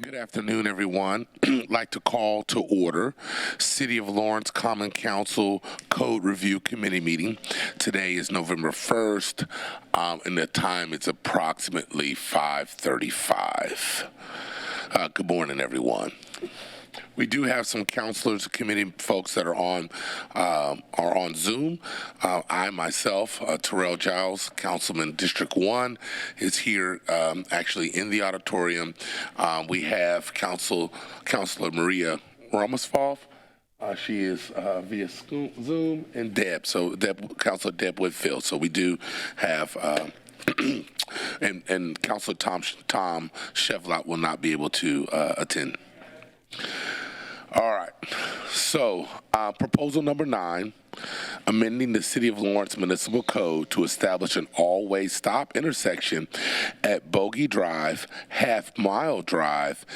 Good afternoon, everyone. I'd like to call to order City of Lawrence Common Council Code Review Committee meeting. Today is November 1st, and the time is approximately 5:35. Good morning, everyone. We do have some councilors, committee folks that are on Zoom. I myself, Terrell Giles, Councilman District 1, is here actually in the auditorium. We have Councilor Maria Ramosfalf. She is via Zoom, and Deb. So Councilor Deb Whitfield. So we do have. and Councilor Tom Chevlot will not be able to attend. All right, so proposal number 9, amending the City of Lawrence Municipal Code to establish an all-way stop intersection at Bogey Drive, Half Mile Drive,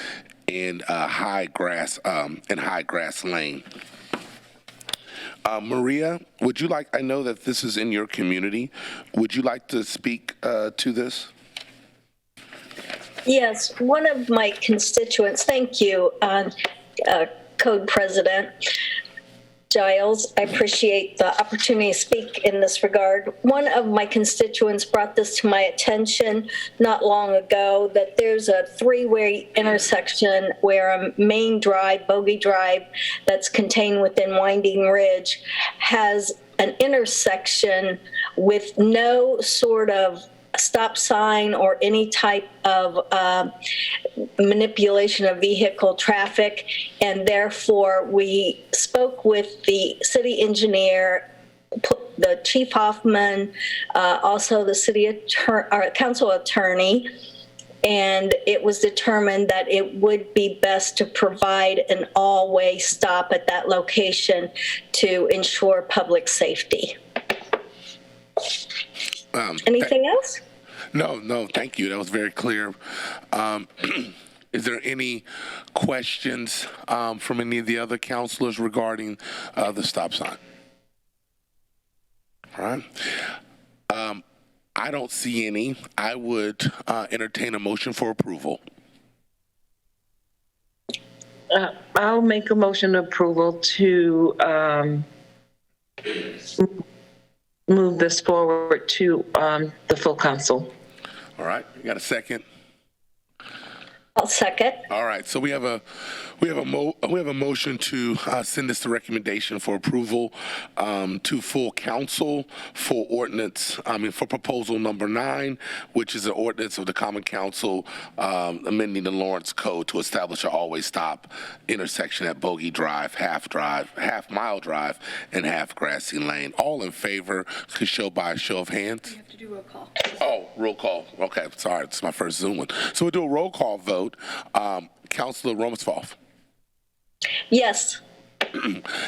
and High Grass Lane. Maria, would you like? I know that this is in your community. Would you like to speak to this? Yes, one of my constituents. Thank you. Code President Giles, I appreciate the opportunity to speak in this regard. One of my constituents brought this to my attention not long ago, that there's a 3-way intersection where a main drive, Bogey Drive, that's contained within Winding Ridge, has an intersection with no sort of stop sign or any type of manipulation of vehicle traffic, and therefore we spoke with the city engineer, the Chief Hoffman, also the city council attorney, and it was determined that it would be best to provide an all-way stop at that location to ensure public safety. Anything else? No, thank you. That was very clear. Is there any questions from any of the other councilors regarding the stop sign? All right. I don't see any. I would entertain a motion for approval. I'll make a motion of approval to move this forward to the full council. All right, you got a second? I'll second. All right, so we have a motion to send this to recommendation for approval to full council for for proposal number 9, which is an ordinance of the Common Council amending the Lawrence Code to establish an always stop intersection at Bogey Drive, Half Mile Drive, and Half Grassy Lane. All in favor could show by a show of hands. We have to do roll call. Oh, roll call. Okay, sorry, it's my first Zoom one. So we'll do a roll call vote. Councilor Ramosfalf. Yes.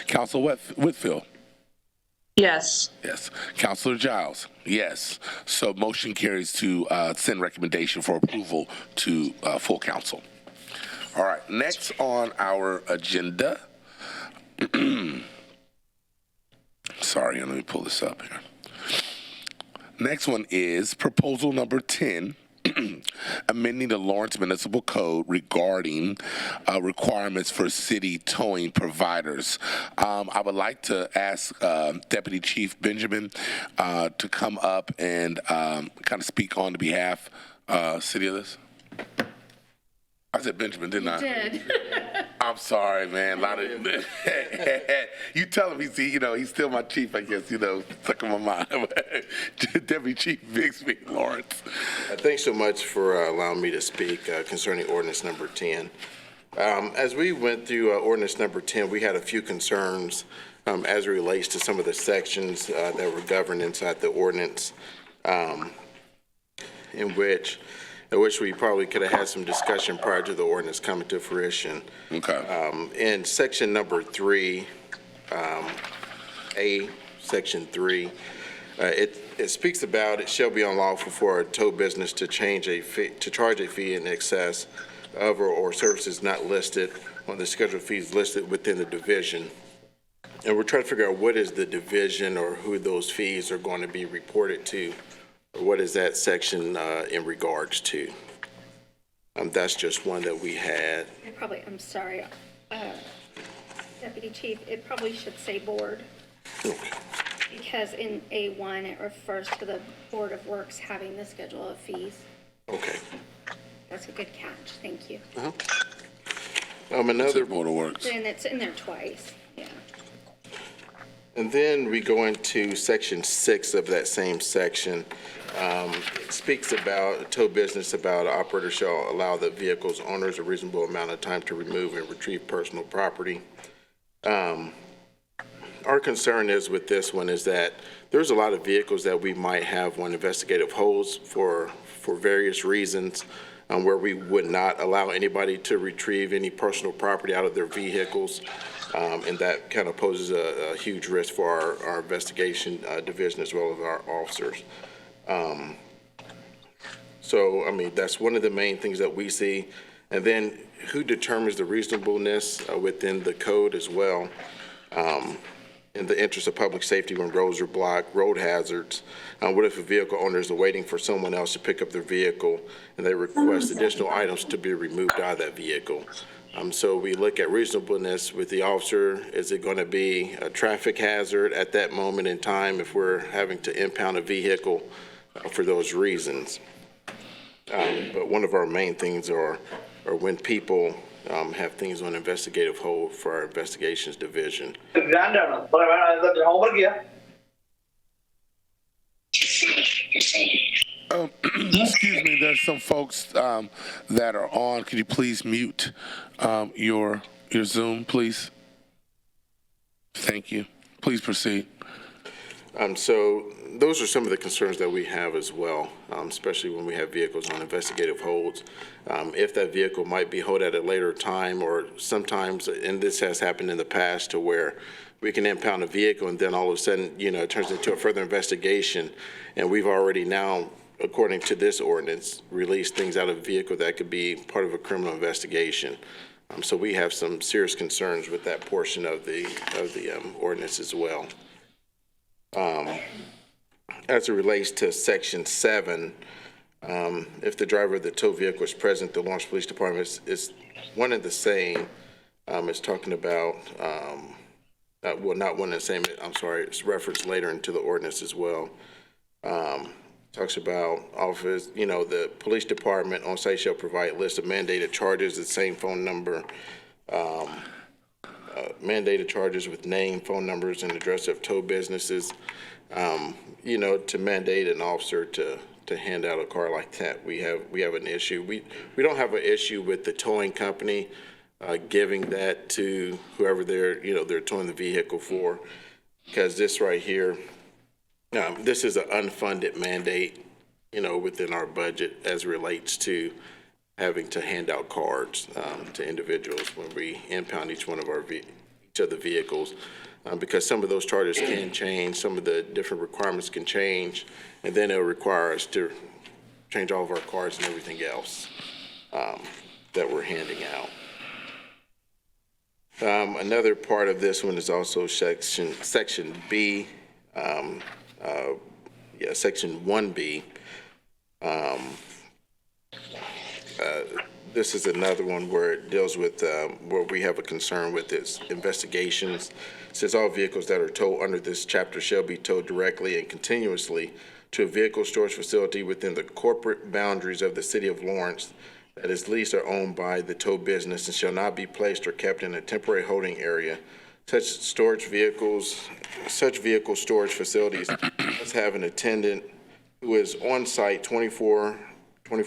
Councilor Whitfield. Yes. Yes. Councilor Giles. Yes. So motion carries to send recommendation for approval to full council. All right. Next on our agenda. Sorry, let me pull this up here. Next one is proposal number 10. Amending the Lawrence Municipal Code regarding requirements for city towing providers. I would like to ask Deputy Chief Benjamin to come up and kind of speak on the behalf city of this. I said Benjamin, didn't I? You did. I'm sorry, man. A lot of you tell him he's still my chief, I guess, stuck in my mind. Deputy Chief Bixby Lawrence. Thanks so much for allowing me to speak concerning ordinance number 10. As we went through ordinance number 10, we had a few concerns as it relates to some of the sections that were governed inside the ordinance, in which we probably could have had some discussion prior to the ordinance coming to fruition. Okay. In section number 3, section 3, it speaks about it shall be unlawful for a tow business to charge a fee in excess of or services not listed on the schedule of fees listed within the division. And we're trying to figure out what is the division or who those fees are going to be reported to. What is that section in regards to? That's just one that we had. I'm sorry, Deputy Chief, it probably should say board, because in A1, it refers to the Board of Works having the schedule of fees. Okay. That's a good catch, thank you. Another, Board of Works. And it's in there twice, yeah. and then we go into section 6 of that same section. It speaks about tow business about operator shall allow the vehicle's owners a reasonable amount of time to remove and retrieve personal property. Our concern is with this one is that there's a lot of vehicles that we might have on investigative holds for various reasons, where we would not allow anybody to retrieve any personal property out of their vehicles. And that kind of poses a huge risk for our investigation division as well as our officers. So, I mean, that's one of the main things that we see. And then who determines the reasonableness within the code as well? In the interest of public safety when roads are blocked, road hazards. What if a vehicle owner is waiting for someone else to pick up their vehicle and they request additional items to be removed out of that vehicle? So we look at reasonableness with the officer. Is it going to be a traffic hazard at that moment in time if we're having to impound a vehicle for those reasons? But one of our main things are when people have things on investigative hold for our investigations division. Excuse me, there's some folks that are on. Could you please mute your Zoom, please? Thank you. Please proceed. So those are some of the concerns that we have as well, especially when we have vehicles on investigative holds. If that vehicle might be held at a later time, or sometimes, and this has happened in the past, to where we can impound a vehicle and then all of a sudden, it turns into a further investigation, and we've already now, according to this ordinance, released things out of a vehicle that could be part of a criminal investigation. So we have some serious concerns with that portion of the ordinance as well. As it relates to Section 7, if the driver of the tow vehicle is present, the Lawrence Police Department is one and the same. It's talking about, well, not one and the same, I'm sorry, it's referenced later into the ordinance as well. Talks about office, the police department on site shall provide lists of mandated charges, the same phone number, mandated charges with name, phone numbers, and address of tow businesses. To mandate an officer to hand out a car like that, we have an issue. We don't have an issue with the towing company giving that to whoever they're towing the vehicle for, because this right here, this is an unfunded mandate, within our budget as it relates to having to hand out cards to individuals when we impound each of the vehicles, because some of those charges can change, some of the different requirements can change, and then it'll require us to change all of our cards and everything else that we're handing out. Another part of this one is also section B, section 1B. This is another one where it deals with where we have a concern with its investigations. It says all vehicles that are towed under this chapter shall be towed directly and continuously to a vehicle storage facility within the corporate boundaries of the city of Lawrence that is leased or owned by the tow business and shall not be placed or kept in a temporary holding area. Such vehicle storage facilities must have an attendant who is on site 24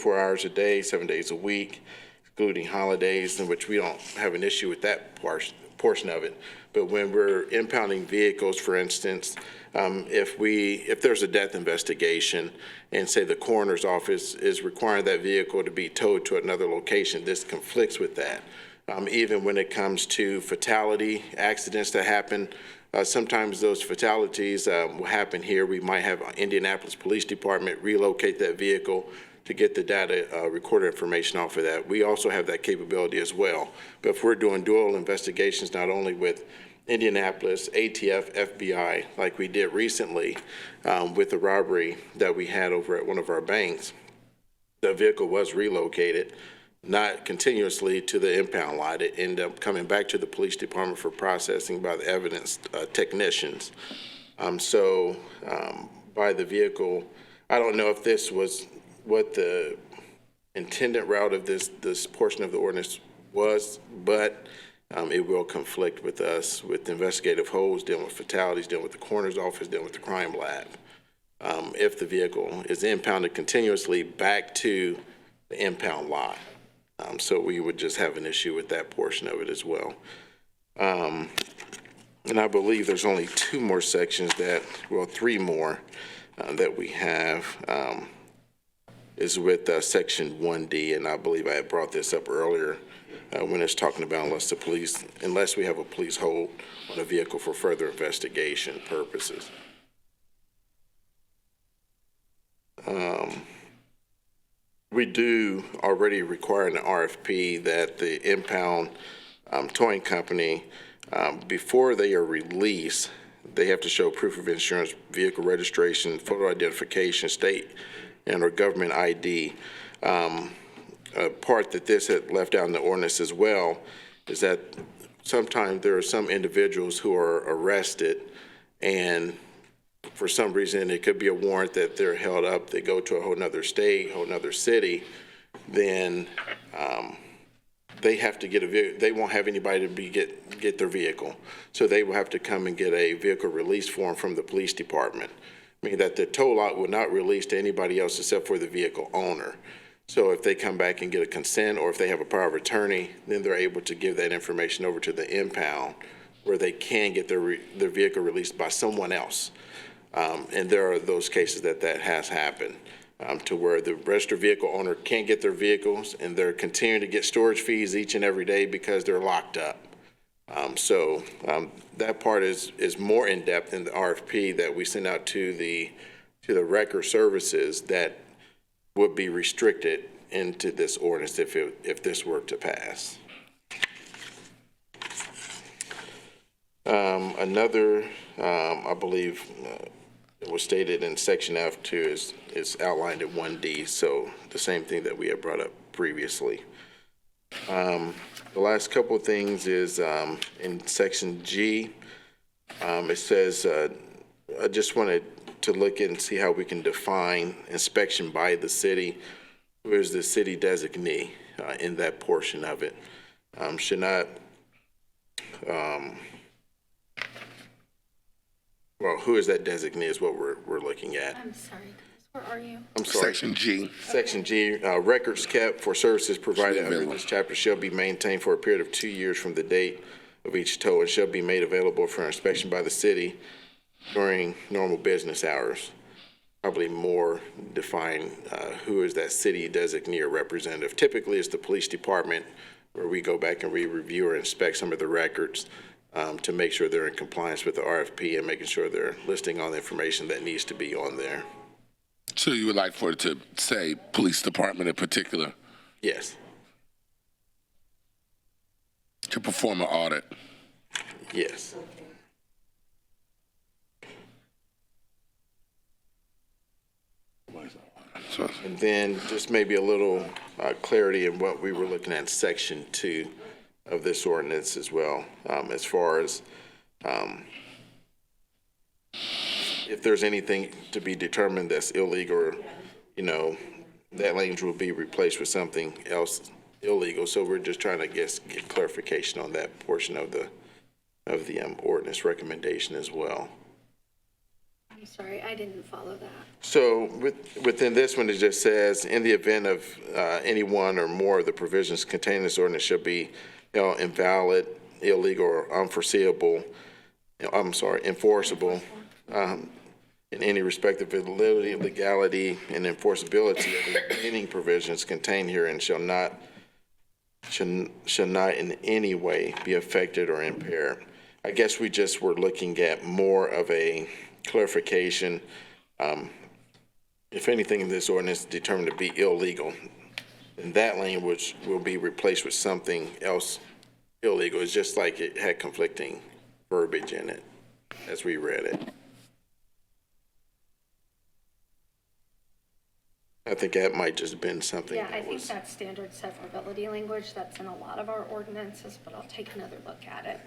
hours a day, 7 days a week, excluding holidays, in which we don't have an issue with that portion of it. But when we're impounding vehicles, for instance, if there's a death investigation and say the coroner's office is requiring that vehicle to be towed to another location, this conflicts with that. Even when it comes to fatality accidents that happen, sometimes those fatalities will happen here. We might have Indianapolis Police Department relocate that vehicle to get the data recorder information off of that. We also have that capability as well. But if we're doing dual investigations, not only with Indianapolis, ATF, FBI, like we did recently with the robbery that we had over at one of our banks, the vehicle was relocated not continuously to the impound lot. It ended up coming back to the police department for processing by the evidence technicians. By the vehicle, I don't know if this was what the intended route of this portion of the ordinance was, but it will conflict with us, with investigative holds, dealing with fatalities, dealing with the coroner's office, dealing with the crime lab. If the vehicle is impounded continuously back to the impound lot. So we would just have an issue with that portion of it as well. And I believe there's only two more sections three more that we have is with section 1D, and I believe I had brought this up earlier when it's talking about unless we have a police hold on a vehicle for further investigation purposes. We do already require an RFP that the impound towing company, before they are released, they have to show proof of insurance, vehicle registration, photo identification, state and or government ID. A part that this had left out in the ordinance as well is that sometimes there are some individuals who are arrested and for some reason it could be a warrant that they're held up, they go to a whole nother state, whole nother city, then they have to get a vehicle. They won't have anybody to get their vehicle. So they will have to come and get a vehicle release form from the police department, meaning that the tow lot will not release to anybody else except for the vehicle owner. So if they come back and get a consent or if they have a power of attorney, then they're able to give that information over to the impound where they can get their vehicle released by someone else. And there are those cases that has happened. To where the registered vehicle owner can't get their vehicles and they're continuing to get storage fees each and every day because they're locked up. That part is more in depth in the RFP that we send out to the record services that would be restricted into this ordinance if this were to pass. I believe it was stated in section F too is outlined in 1D, so the same thing that we had brought up previously. The last couple of things is in section G, it says, I just wanted to look and see how we can define inspection by the city. Who is the city designee in that portion of it? Should not, well, who is that designee is what we're looking at. I'm sorry, where are you? I'm sorry. Section G. Section G, records kept for services provided under this chapter shall be maintained for a period of 2 years from the date of each tow and shall be made available for inspection by the city during normal business hours. Probably more define who is that city designee or representative. Typically, it's the police department where we go back and we review or inspect some of the records to make sure they're in compliance with the RFP and making sure they're listing all the information that needs to be on there. So you would like for it to say police department in particular Yes. to perform an audit? Yes. So, And then just maybe a little clarity in what we were looking at in section 2 of this ordinance as well, as far as if there's anything to be determined that's illegal, or, that language will be replaced with something else illegal. So we're just trying to get clarification on that portion of the ordinance recommendation as well. I'm sorry, I didn't follow that. So within this one, it just says, in the event of any one or more of the provisions contained in this ordinance shall be invalid, illegal, or unforeseeable, enforceable, in any respect of validity, legality, and enforceability of the remaining provisions contained herein shall not in any way be affected or impaired. I guess we just were looking at more of a clarification. If anything in this ordinance is determined to be illegal, then that language will be replaced with something else illegal. It's just like it had conflicting verbiage in it as we read it. I think that might just been something Yeah, I that think was, that's standard severability language that's in a lot of our ordinances, but I'll take another look at it.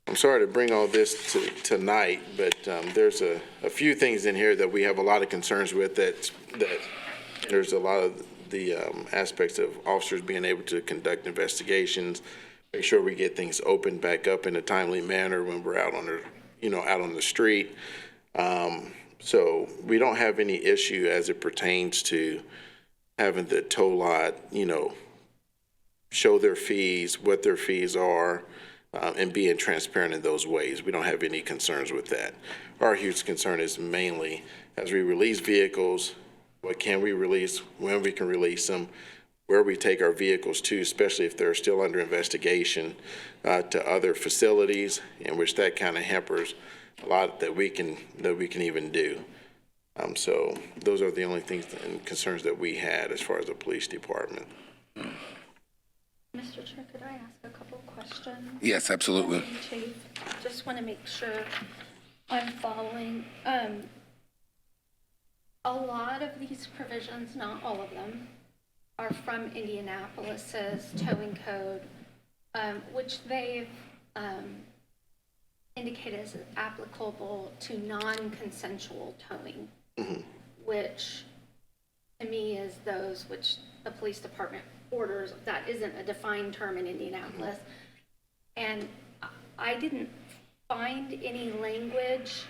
I'm sorry to bring all this to tonight, but there's a few things in here that we have a lot of concerns with, that there's a lot of the aspects of officers being able to conduct investigations, make sure we get things opened back up in a timely manner when we're out on out on the street. So we don't have any issue as it pertains to having the tow lot, show their fees, what their fees are, and being transparent in those ways. We don't have any concerns with that. Our huge concern is mainly as we release vehicles, what can we release, when we can release them, where we take our vehicles to, especially if they're still under investigation, to other facilities, in which that kind of hampers a lot that we can even do. So those are the only things and concerns that we had as far as the police department. Mr. Chair, could I ask a couple of questions? Yes, absolutely. Chief, just want to make sure I'm following. A lot of these provisions, not all of them, are from Indianapolis's towing code, which they've indicated as applicable to non-consensual towing, which to me is those which the police department orders. That isn't a defined term in Indianapolis. And I didn't find any language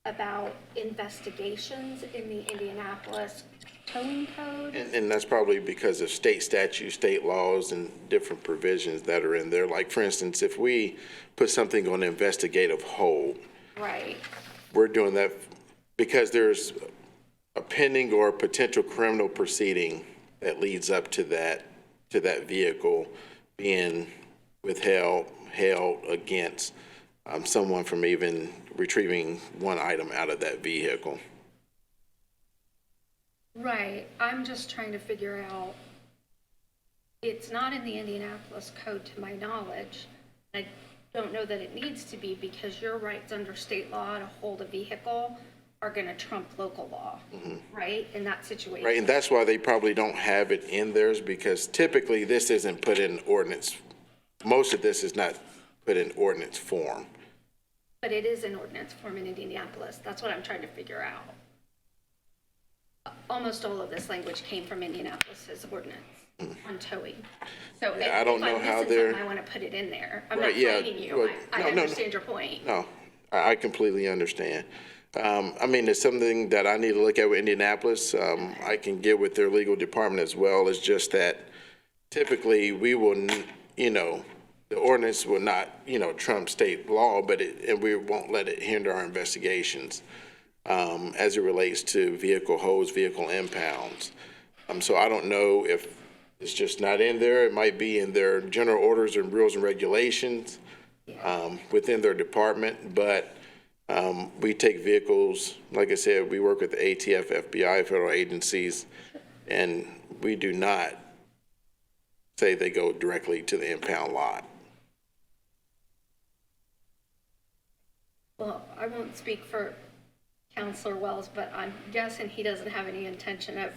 about investigations in the Indianapolis towing code. And that's probably because of state statutes, state laws, and different provisions that are in there. Like, for instance, if we put something on investigative hold, Right. we're doing that because there's a pending or potential criminal proceeding that leads up to that vehicle being held against someone from even retrieving one item out of that vehicle. Right. I'm just trying to figure out, it's not in the Indianapolis code to my knowledge. I don't know that it needs to be, because your rights under state law to hold a vehicle are going to trump local law, right? In that situation. Right, and that's why they probably don't have it in theirs, because typically this isn't put in ordinance. Most of this is not put in ordinance form. But it is in ordinance form in Indianapolis. That's what I'm trying to figure out. Almost all of this language came from Indianapolis's ordinance on towing. So Yeah, I don't know how if I'm missing they're- something, I want to put it in there. I'm Right, not yeah, blaming you. well, I no, understand your point. No, I completely understand. I mean, it's something that I need to look at with Indianapolis. I can get with their legal department as well. It's just that typically we will, the ordinance will not, trump state law, and we won't let it hinder our investigations as it relates to vehicle holds, vehicle impounds. So I don't know if it's just not in there. It might be in their general orders and rules and regulations within their department, but we take vehicles, like I said, we work with the ATF, FBI, federal agencies, and we do not say they go directly to the impound lot. Well, I won't speak for Counselor Wells, but I'm guessing he doesn't have any intention of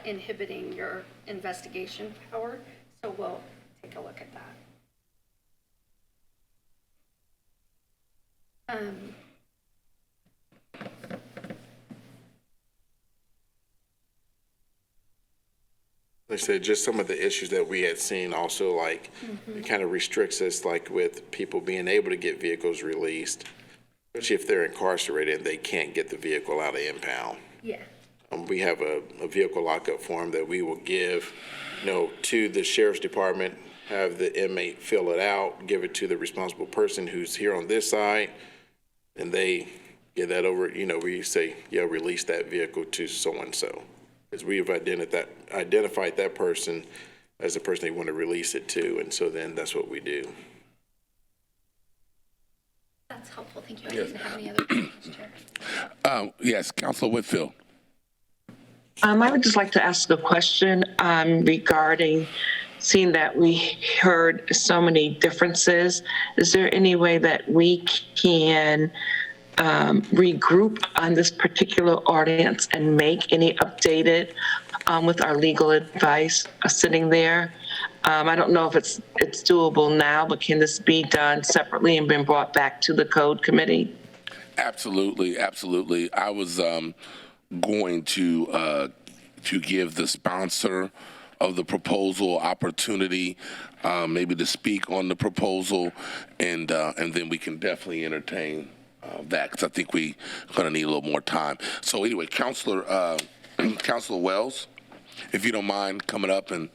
inhibiting your investigation power, so we'll take a look at that. Like I said, just some of the issues that we had seen also, like, it kind of restricts us, like with people being able to get vehicles released, especially if they're incarcerated and they can't get the vehicle out of impound. Yeah. We have a vehicle lockup form that we will give, to the sheriff's department, have the inmate fill it out, give it to the responsible person who's here on this side, and they get that over, we say, release that vehicle to so-and-so. Because we have identified that person as the person they want to release it to, and so then that's what we do. That's helpful, thank you. I didn't have any other questions, Chair. Yes, Councilor Whitfield. I would just like to ask a question regarding, seeing that we heard so many differences. Is there any way that we can regroup on this particular ordinance and make any updated with our legal advice sitting there. I don't know if it's doable now, but can this be done separately and been brought back to the code committee? Absolutely, absolutely. I was going to give the sponsor of the proposal opportunity, maybe to speak on the proposal, and then we can definitely entertain that, because I think we're going to need a little more time. So anyway, Councilor Wells, if you don't mind coming up and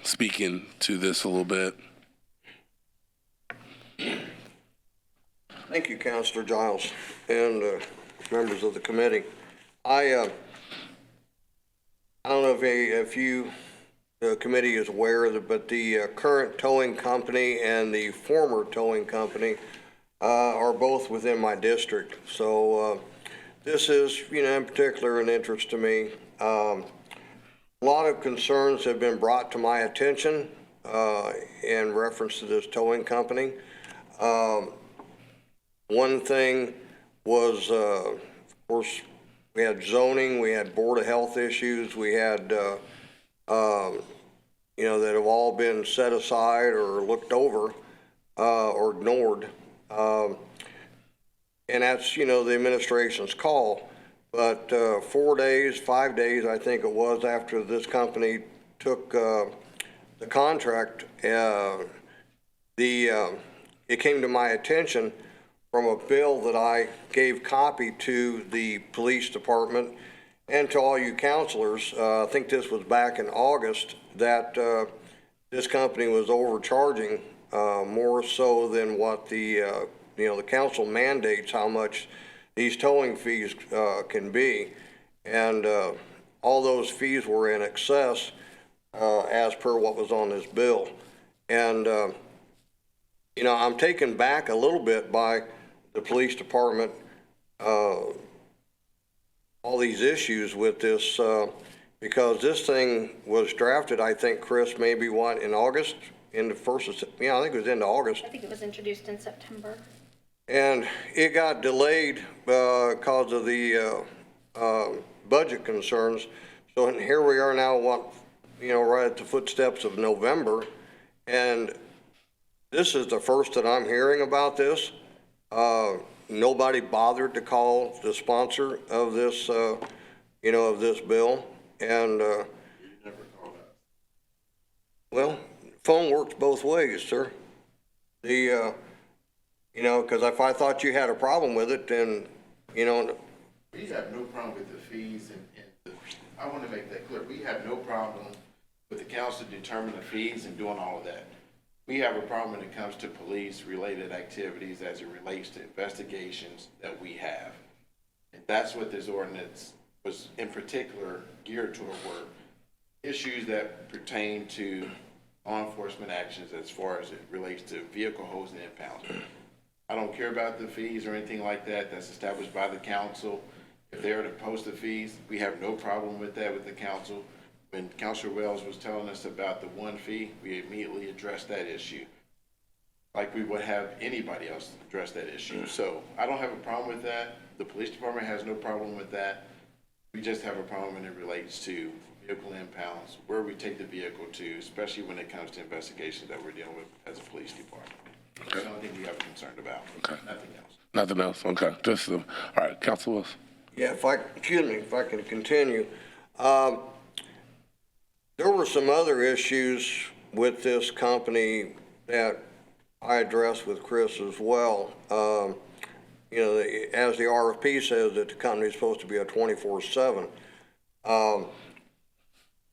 speaking to this a little bit. Thank you, Councilor Giles, and members of the committee. I don't know if the committee is aware of it, but the current towing company and the former towing company are both within my district. So this is, in particular, an interest to me. A lot of concerns have been brought to my attention in reference to this towing company. One thing was, of course, we had zoning, we had Board of Health issues, we had, that have all been set aside or looked over or ignored. And that's, the administration's call. But 4 days, 5 days, I think it was, after this company took the contract, it came to my attention from a bill that I gave copy to the police department and to all you counselors. I think this was back in August, that this company was overcharging more so than what the council mandates how much these towing fees can be. And all those fees were in excess as per what was on this bill. And, I'm taken back a little bit by the police department, all these issues with this, because this thing was drafted, I think, Chris, maybe in August, in the first, I think it was into August. I think it was introduced in September. And it got delayed because of the budget concerns. So here we are now, right at the footsteps of November. And this is the first that I'm hearing about this. Nobody bothered to call the sponsor of this, of this bill. And, well, phone works both ways, sir. Because if I thought you had a problem with it, then, We have no problem with the fees, and I want to make that clear. We have no problem with the council determining the fees and doing all of that. We have a problem when it comes to police-related activities as it relates to investigations that we have. And that's what this ordinance was in particular geared toward, were issues that pertain to law enforcement actions as far as it relates to vehicle hosing and impounding. I don't care about the fees or anything like that. That's established by the council. If they are to post the fees, we have no problem with that with the council. When Councilor Wells was telling us about the one fee, we immediately addressed that issue, like we would have anybody else address that issue. So I don't have a problem with that. The police department has no problem with that. We just have a problem when it relates to vehicle impounds, where we take the vehicle to, especially when it comes to investigations that we're dealing with as a police department. Okay. That's the only thing we have concerned about. Okay. Nothing else. Nothing else. Okay. Just all right, Councilor Wells. Yeah, if I can continue. There were some other issues with this company that I addressed with Chris as well. As the RFP says, that the company is supposed to be a 24/7.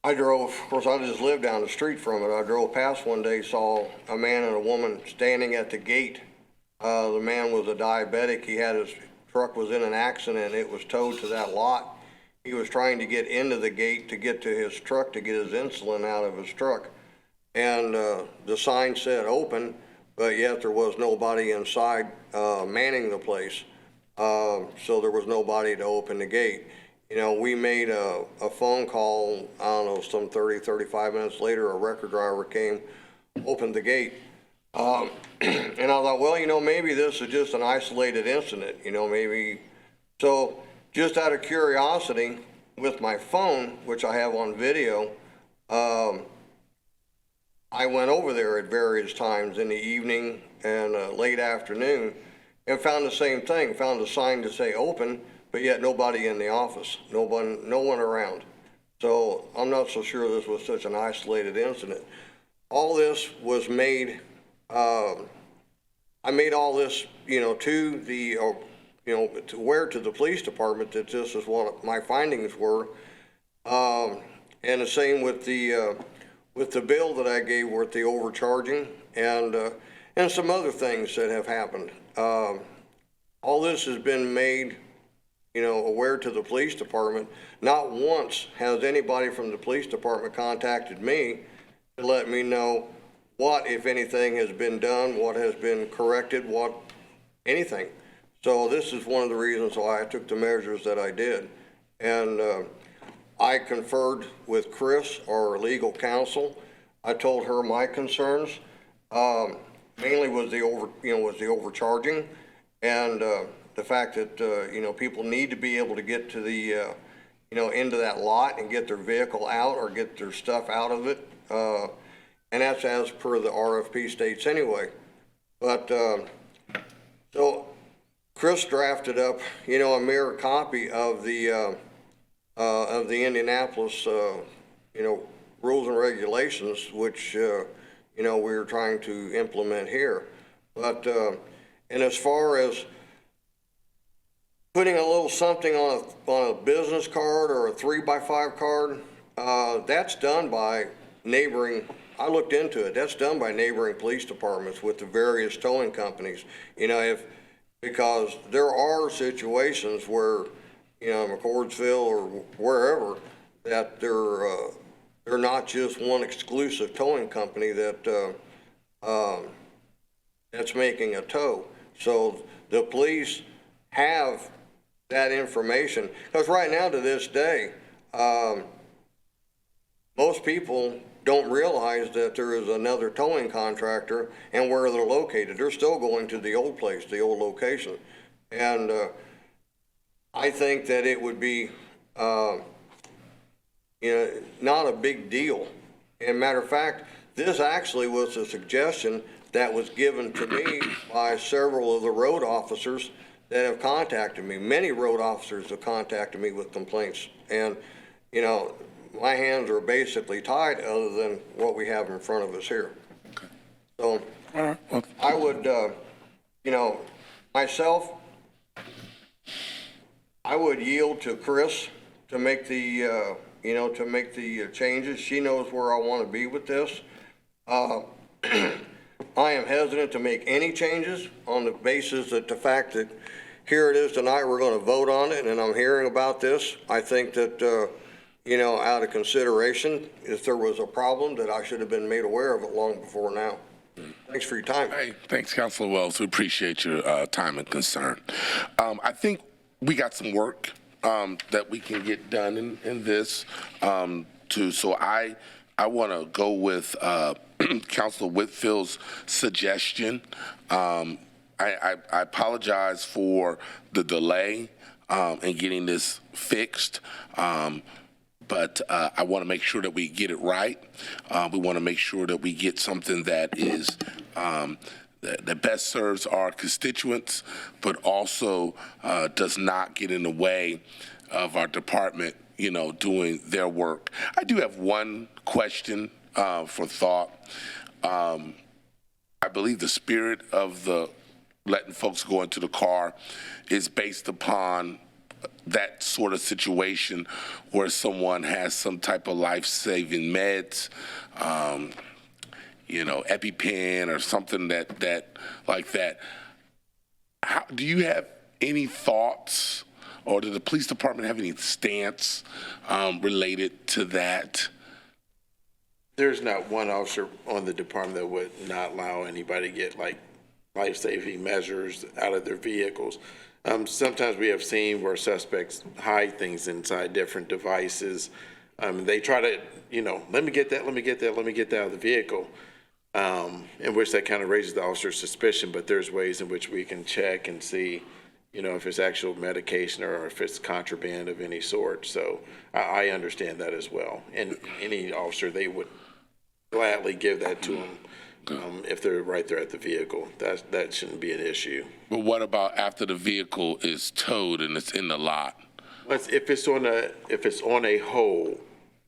I drove, of course, I just lived down the street from it. I drove past one day, saw a man and a woman standing at the gate. The man was a diabetic. His truck was in an accident. It was towed to that lot. He was trying to get into the gate to get to his truck to get his insulin out of his truck. And the sign said open, but yet there was nobody inside manning the place. So there was nobody to open the gate. We made a phone call, I don't know, some 30, 35 minutes later, a record driver came, opened the gate. And I thought, well, maybe this is just an isolated incident, maybe. So just out of curiosity, with my phone, which I have on video, I went over there at various times in the evening and late afternoon and found the same thing, found a sign to say open, but yet nobody in the office, no one around. So I'm not so sure this was such an isolated incident. All this was made, I made all this, to the, to the police department that this is what my findings were. And the same with the bill that I gave with the overcharging and some other things that have happened. All this has been made, aware to the police department. Not once has anybody from the police department contacted me to let me know what, if anything, has been done, what has been corrected, anything. So this is one of the reasons why I took the measures that I did. And I conferred with Chris, our legal counsel. I told her my concerns. Mainly was the overcharging and the fact that people need to be able to get to the into that lot and get their vehicle out or get their stuff out of it, and that's as per the RFP states anyway. But so Chris drafted up a mirror copy of the Indianapolis rules and regulations, which we were trying to implement here. But and as far as putting a little something on a business card or a 3x5 card, that's done by neighboring. I looked into it. That's done by neighboring police departments with the various towing companies. Because there are situations where McCordsville or wherever that they're not just one exclusive towing company that that's making a tow. So the police have that information, because right now to this day, most people don't realize that there is another towing contractor and where they're located. They're still going to the old place, the old location. And I think that it would be not a big deal. And matter of fact, this actually was a suggestion that was given to me by several of the road officers that have contacted me. Many road officers have contacted me with complaints. And, my hands are basically tied other than what we have in front of us here. Okay. So I would, myself, I would yield to Chris to make the, changes. She knows where I want to be with this. I am hesitant to make any changes on the basis that the fact that here it is tonight, we're going to vote on it, and I'm hearing about this. I think that, out of consideration, if there was a problem, that I should have been made aware of it long before now. Thanks for your time. Hey, thanks, Councilor Wells. We appreciate your time and concern. I think we got some work that we can get done in this too. So I want to go with Councilor Whitfield's suggestion. I apologize for the delay in getting this fixed. But I want to make sure that we get it right. We want to make sure that we get something that is that best serves our constituents, but also does not get in the way of our department, doing their work. I do have one question for thought. I believe the spirit of the letting folks go into the car is based upon that sort of situation where someone has some type of life-saving meds, EpiPen or something that like that. How, do you have any thoughts, or does the police department have any stance related to that? There's not one officer on the department that would not allow anybody to get life-saving measures out of their vehicles. Sometimes we have seen where suspects hide things inside different devices. They try to, let me get that out of the vehicle. in which that kind of raises the officer's suspicion, but there's ways in which we can check and see, if it's actual medication or if it's contraband of any sort. So I understand that as well. And any officer, they would gladly give that to them if they're right there at the vehicle. That shouldn't be an issue. But what about after the vehicle is towed and it's in the lot? If it's on a hold,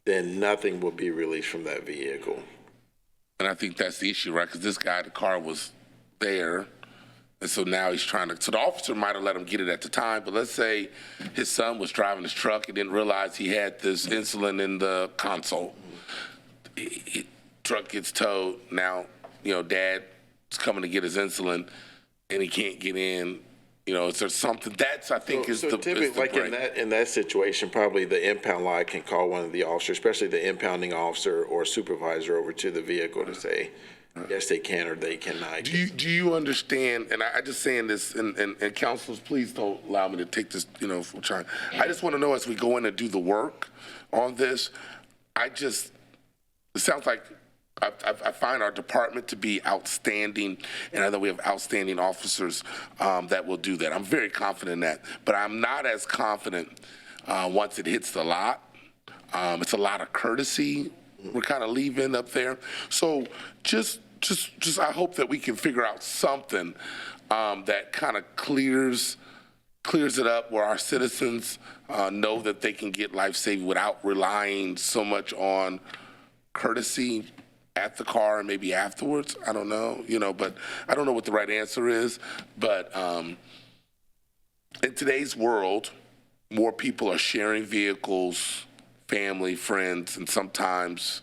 then nothing will be released from that vehicle. And I think that's the issue, right? Because this guy, the car was there, and so now he's trying to. So the officer might have let him get it at the time, but let's say his son was driving his truck and didn't realize he had this insulin in the console. Truck gets towed. Now, Dad's coming to get his insulin, and he can't get in. Is there something that's I think is the typically is the like break. in that situation, probably the impound line can call one of the officers, especially the impounding officer or supervisor, over to the vehicle to say, yes, they can or they cannot. Do you understand? And I just saying this, and counselors, please don't allow me to take this. For trying. I just want to know as we go in and do the work on this. It sounds like. I find our department to be outstanding, and I know we have outstanding officers that will do that. I'm very confident in that, but I'm not as confident once it hits the lot. It's a lot of courtesy we're kind of leaving up there. So just I hope that we can figure out something that kind of clears it up where our citizens know that they can get life-saving without relying so much on courtesy at the car and maybe afterwards. I don't know, but I don't know what the right answer is. But in today's world, more people are sharing vehicles, family, friends, and sometimes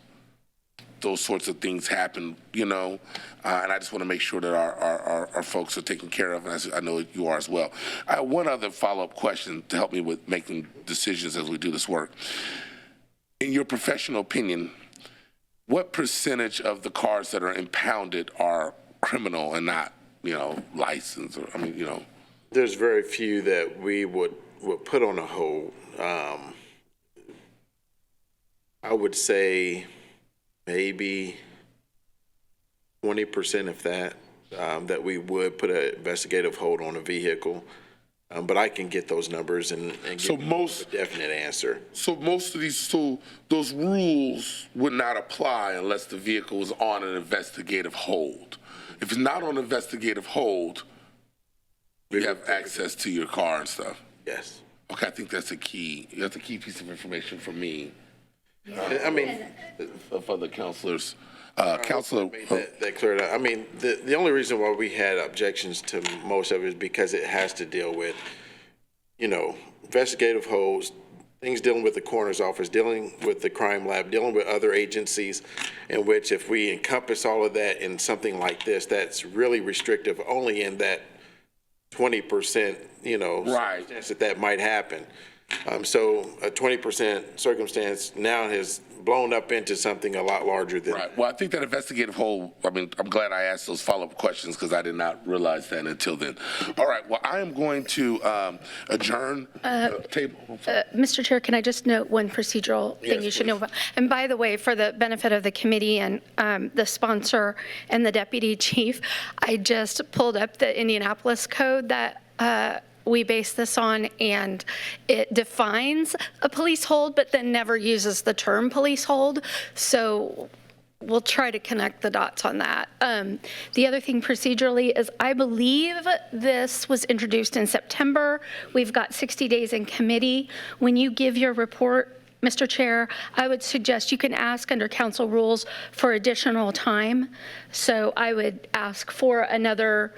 those sorts of things happen, and I just want to make sure that our folks are taken care of, and I know you are as well. I have one other follow-up question to help me with making decisions as we do this work. In your professional opinion, what percentage of the cars that are impounded are criminal and not, licensed? Or, There's very few that we would put on a hold. I would say maybe 20%, if that, that we would put an investigative hold on a vehicle. But I can get those numbers and give you a definite answer. So most of those rules would not apply unless the vehicle is on an investigative hold. If it's not on investigative hold, you have access to your car and stuff. Yes. Okay, I think that's a key piece of information for me. I mean, for the counselors. Counselor, that cleared up. I mean, the only reason why we had objections to most of it is because it has to deal with, investigative holds, things dealing with the coroner's office, dealing with the crime lab, dealing with other agencies, in which if we encompass all of that in something like this, that's really restrictive only in that 20%, Right. circumstance that might happen. So a 20% circumstance now has blown up into something a lot larger than. Right. Well, I think that investigative hold, I'm glad I asked those follow-up questions because I did not realize that until then. All right. Well, I am going to adjourn the table. Mr. Chair, can I just note one procedural thing you should know about? And by the way, for the benefit of the committee and the sponsor and the deputy chief, I just pulled up the Indianapolis code that we base this on, and it defines a police hold, but then never uses the term police hold. So we'll try to connect the dots on that. The other thing procedurally is I believe this was introduced in September. We've got 60 days in committee. When you give your report, Mr. Chair, I would suggest you can ask under council rules for additional time. So I would ask for another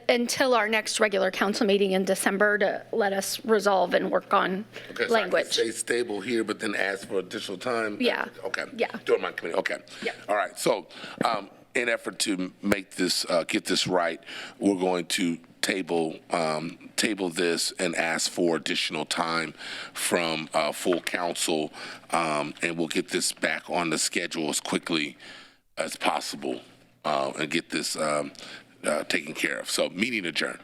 until our next regular council meeting in December to let us resolve and work on language. So I can stay stable here, but then ask for additional time? Yeah. Okay. Yeah. During my committee, okay. Yeah. All right, so in effort to make this, get this right, we're going to table this and ask for additional time from full council, and we'll get this back on the schedule as quickly as possible and get this taken care of. So meeting adjourned.